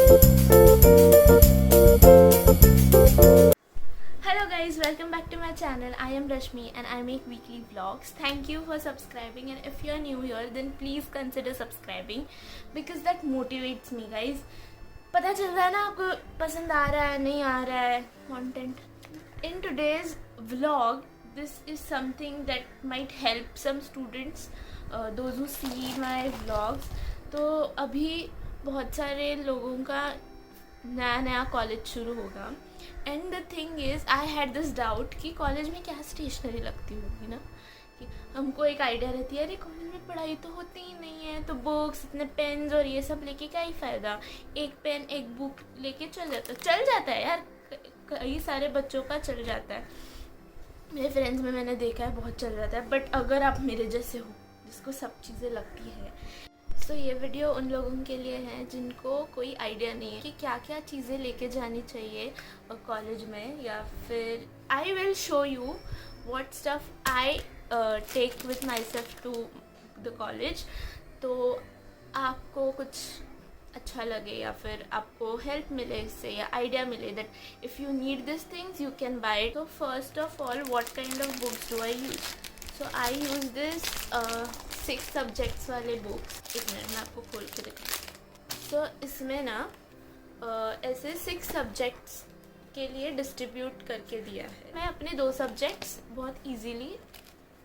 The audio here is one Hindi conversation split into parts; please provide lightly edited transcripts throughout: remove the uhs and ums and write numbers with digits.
Hello guys, welcome back to my channel. I am Rashmi and I make weekly vlogs. Thank you for subscribing, and if you are new here then please consider subscribing because that motivates me guys. पता चल रहा है ना आपको पसंद आ रहा है नहीं आ रहा है content. In today's vlog, this is something that might help some students, those who see my vlogs. तो अभी बहुत सारे लोगों का नया कॉलेज शुरू होगा and the thing is I had this doubt कि कॉलेज में क्या स्टेशनरी लगती होगी ना, कि हमको एक आइडिया रहती है अरे कॉलेज में पढ़ाई तो होती ही नहीं है तो बुक्स इतने पेन्स और ये सब लेके क्या ही फ़ायदा, एक पेन एक बुक लेके चल जाता है यार, कई सारे बच्चों का चल जाता है, मेरे फ्रेंड्स में मैंने देखा है बहुत चल जाता है। बट अगर आप मेरे जैसे हो जिसको सब चीज़ें लगती है तो ये वीडियो उन लोगों के लिए है जिनको कोई आइडिया नहीं है कि क्या क्या चीज़ें लेके जानी चाहिए कॉलेज में, या फिर I will show you what stuff I take with myself to the college, तो आपको कुछ अच्छा लगे या फिर आपको हेल्प मिले इससे या आइडिया मिले that if you need this things you can buy it. तो first of all what kind of books do I use? So I use this 6 subjects वाले बुक्स। एक मिनट मैं आपको खोल के दिखाऊँ। सो इसमें ना ऐसे 6 सब्जेक्ट्स के लिए डिस्ट्रीब्यूट करके दिया है। मैं अपने 2 सब्जेक्ट्स बहुत इजीली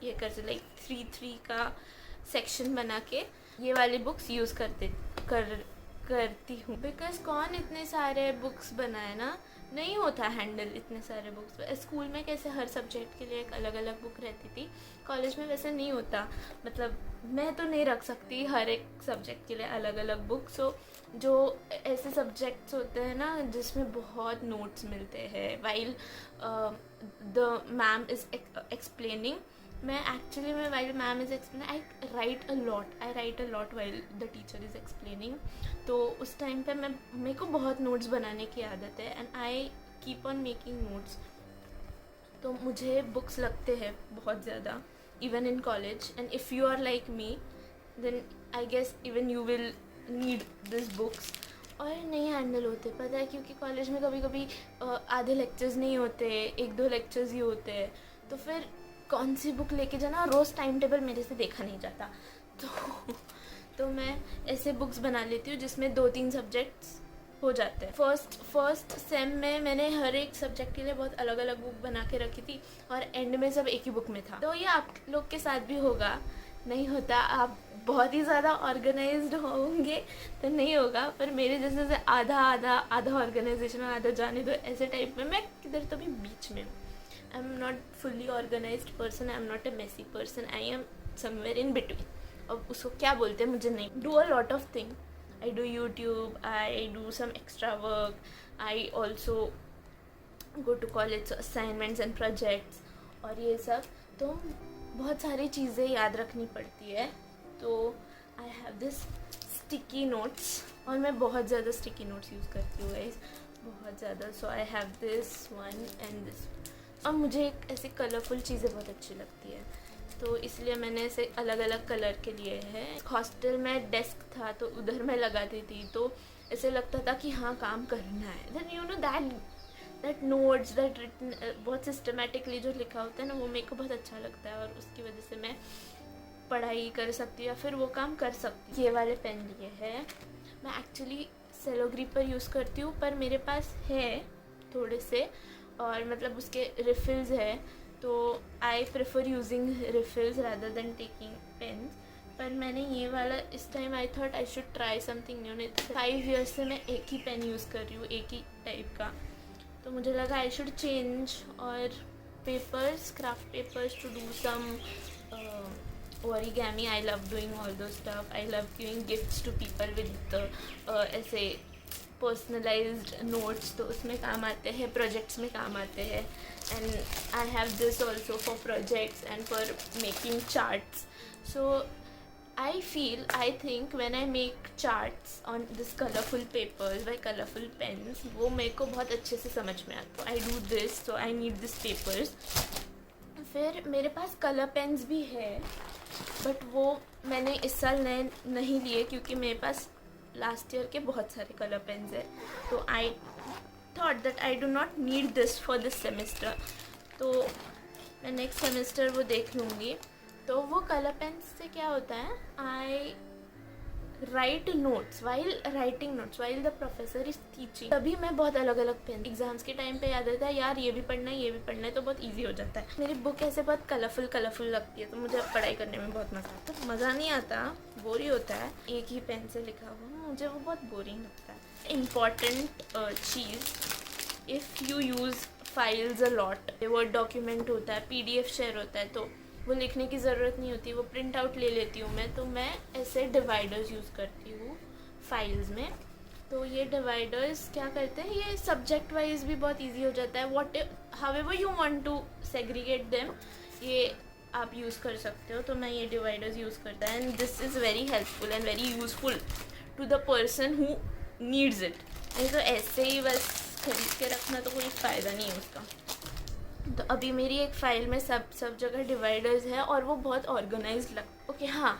ये करते लाइक 3 का सेक्शन बना के ये वाली बुक्स यूज़ करती हूँ, बिकॉज कौन इतने सारे बुक्स बनाए ना, नहीं होता हैंडल इतने सारे बुक्स। स्कूल में कैसे हर सब्जेक्ट के लिए एक अलग अलग बुक रहती थी, कॉलेज में वैसे नहीं होता, मतलब मैं तो नहीं रख सकती हर एक सब्जेक्ट के लिए अलग अलग बुक। सो जो ऐसे सब्जेक्ट्स होते हैं ना जिसमें बहुत नोट्स मिलते हैं while the ma'am is explaining, मैं एक्चुअली में while ma'am is explaining I right a lot while the teacher is explaining. तो उस टाइम पे मेरे को बहुत नोट्स बनाने की आदत है and I keep on making notes. तो मुझे बुक्स लगते हैं बहुत ज़्यादा even in college, and if you are like me then I guess even you will need this books. और नहीं हैंडल होते पता है, क्योंकि कॉलेज में कभी कभी आधे लेक्चर्स नहीं होते, 1-2 लेक्चर्स ही होते हैं, तो फिर कौन सी बुक लेके जाना, रोज़ टाइम टेबल मेरे से देखा नहीं जाता। तो मैं ऐसे बुक्स बना लेती हूँ जिसमें 2-3 सब्जेक्ट्स हो जाते हैं। फर्स्ट सेम में मैंने हर एक सब्जेक्ट के लिए बहुत अलग अलग बुक बना के रखी थी और एंड में सब एक ही बुक में था। तो ये आप लोग के साथ भी होगा, नहीं होता आप बहुत ही ज़्यादा ऑर्गेनाइज्ड होंगे तो नहीं होगा, पर मेरे जैसे से आधा ऑर्गेनाइजेशन आधा जाने दो ऐसे टाइप में, मैं किधर तो भी बीच में हूँ। I am not fully organised person, I am not a messy person, I am somewhere in between. अब उसको क्या बोलते हैं मुझे नहीं, do a lot of thing, I do YouTube, I do some extra work, I also go to college assignments and projects और ये सब, तो बहुत सारी चीज़ें याद रखनी पड़ती है। तो I have this sticky notes और मैं बहुत ज़्यादा sticky notes यूज़ करती हूँ गाइस, बहुत ज़्यादा। So I have this one and this, और मुझे ऐसी कलरफुल चीज़ें बहुत अच्छी लगती है तो इसलिए मैंने ऐसे अलग अलग कलर के लिए है। हॉस्टल में डेस्क था तो उधर मैं लगाती थी, तो ऐसे लगता था कि हाँ काम करना है। Then you know that notes that written बहुत सिस्टमेटिकली जो लिखा होता है ना, वो मेरे को बहुत अच्छा लगता है और उसकी वजह से मैं पढ़ाई कर सकती हूँ या फिर वो काम कर सकती हूँ। ये वाले पेन लिए है, मैं एक्चुअली सेलो ग्रिपर यूज़ करती हूँ, पर मेरे पास है थोड़े से और मतलब उसके रिफिल्स है, तो I prefer using refills rather than taking pens. पर मैंने ये वाला इस time I thought I should try something new. नहीं तो 5 ईयर्स से मैं एक ही पेन यूज़ कर रही हूँ, एक ही टाइप का, तो मुझे लगा आई शुड चेंज। और papers, craft papers to do some origami, I love doing all those stuff, I love giving gifts to people with ऐसे पर्सनलाइज्ड नोट्स, तो उसमें काम आते हैं, प्रोजेक्ट्स में काम आते हैं। And I have this also for projects and for making charts. So I think when I make charts on this colorful papers by colorful pens, वो मेरे को बहुत अच्छे से समझ में आता है। I do this, so I need this papers। फिर मेरे पास कलर पेन्स भी है, बट वो मैंने इस साल नए नहीं लिए क्योंकि मेरे पास लास्ट ईयर के बहुत सारे कलर पेन्स है, तो I thought that I do not need this for this semester, तो मैं नेक्स्ट सेमेस्टर वो देख लूँगी। तो वो कलर पेन से क्या होता है, I write notes while writing notes while the professor is teaching. तभी मैं बहुत अलग अलग पेन, एग्जाम्स के टाइम पे याद रहता है यार ये भी पढ़ना है ये भी पढ़ना है, तो बहुत ईजी हो जाता है। मेरी बुक ऐसे बहुत कलरफुल लगती है, तो मुझे पढ़ाई करने में बहुत मज़ा आता है। मज़ा नहीं आता, बोरिंग होता है, एक ही पेन से लिखा हुआ मुझे वो बहुत बोरिंग लगता है। Important cheese, if you use files a lot, word document होता है, PDF शेयर होता है, तो वो लिखने की ज़रूरत नहीं होती, वो प्रिंट आउट ले लेती हूँ मैं। तो मैं ऐसे डिवाइडर्स यूज़ करती हूँ फाइल्स में। तो ये डिवाइडर्स क्या करते हैं, ये सब्जेक्ट वाइज भी बहुत इजी हो जाता है। What however you want to segregate them, ये आप यूज़ कर सकते हो। तो मैं ये डिवाइडर्स यूज़ करता है, and this is very helpful and very useful to the person who needs it. नहीं तो ऐसे ही बस खरीद के रखना तो कोई फ़ायदा नहीं है उसका। तो अभी मेरी एक फ़ाइल में सब जगह डिवाइडर्स है और वो बहुत ऑर्गेनाइज्ड लग। ओके हाँ,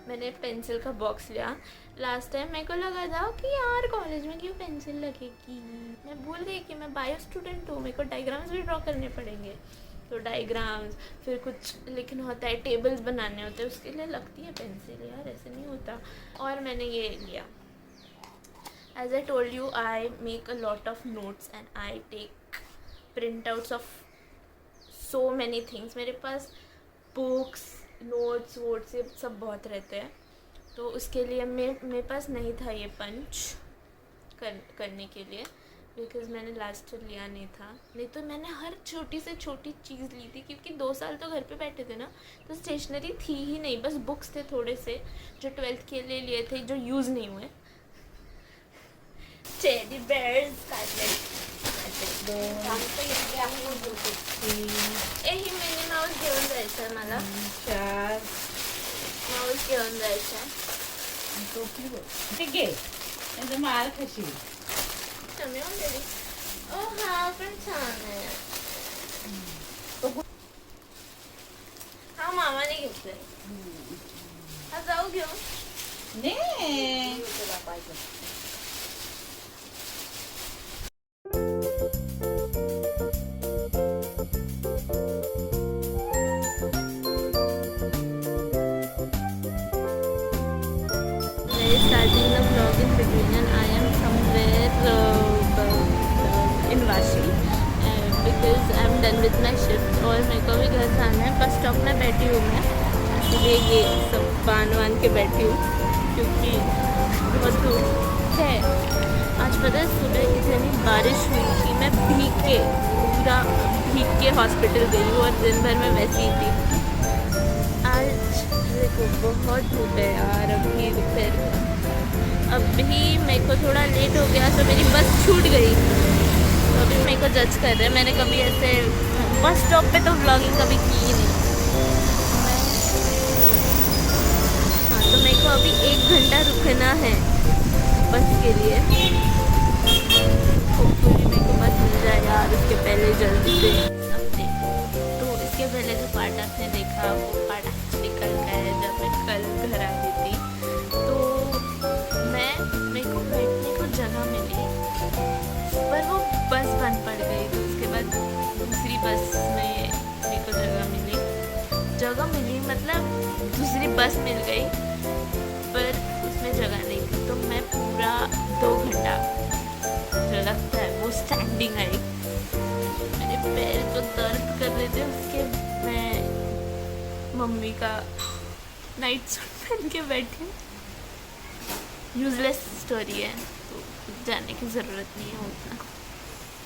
मैंने पेंसिल का बॉक्स लिया लास्ट टाइम। मेरे को लगा था कि यार कॉलेज में क्यों पेंसिल लगेगी, मैं भूल गई कि मैं बायो स्टूडेंट हूँ, मेरे को डायग्राम्स भी ड्रॉ करने पड़ेंगे। तो डायग्राम्स, फिर कुछ लिखना होता है, टेबल्स बनाने होते हैं, उसके लिए लगती है पेंसिल यार, ऐसे नहीं होता। और मैंने ये लिया, as I told you I make a lot of notes and I take printouts of so many things. मेरे पास बुक्स, नोट्स वोट्स ये सब बहुत रहते हैं। तो उसके लिए मेरे पास नहीं था ये पंच करने के लिए, बिकॉज़ मैंने लास्ट ईयर लिया नहीं था। नहीं तो मैंने हर छोटी से छोटी चीज़ ली थी, क्योंकि 2 साल तो घर पे बैठे थे ना, तो स्टेशनरी थी ही नहीं, बस बुक्स थे थोड़े से जो 12th के लिए लिए थे, जो यूज़ नहीं हुए। टेडी बेयर्स मिनी माउस घेऊन जायचं आहे मला, 4 माऊस घेऊन जायचं आहे। ठीक आहे त्याचं माल कशी कमी होऊन गेली। ओ हा पण छान आहे, हा मामाने घेतलाय, हा जाऊ घेऊन ने starting the vlog in between, and I am somewhere in Vashi because I am done with my shift और मेरे को भी घर जाना है। बस स्टॉप में बैठी हूँ मैं, इसलिए ये सब बांध के बैठी हूँ क्योंकि बहुत धूप है। आज पता है सुबह इतनी बारिश हुई कि मैं पूरा भीग के हॉस्पिटल गई हूँ और दिन भर में वैसी ही थी। आज देखो बहुत धूप है यार। अभी मेरे को थोड़ा लेट हो गया तो मेरी बस छूट गई, तो अभी मेरे को जज कर रहे हैं। मैंने कभी ऐसे बस स्टॉप पे तो व्लॉगिंग कभी की ही नहीं। हाँ, तो मेरे को अभी 1 घंटा रुकना है बस के लिए। होपफुली मेरे को बस मिल जाए यार उसके पहले जल्दी से। तो इसके पहले जो पार्ट आपने देखा वो पार्ट एक्चुअली कल का है, जब मैं कल घर आ गई थी। तो मेरे को बैठने को जगह मिली, पर वो बस बंद पड़ गई। तो उसके बाद दूसरी बस में मेरे को जगह मिली मतलब दूसरी बस मिल गई, पर उसमें जगह नहीं थी। तो मैं पूरा 2 घंटा जो लगता है वो स्टैंडिंग आई। मेरे पैर तो दर्द कर रहे थे, उसके मैं मम्मी का नाइट सूट पहन के बैठी हूँ। यूजलेस स्टोरी है, तो जाने की ज़रूरत नहीं है उतना।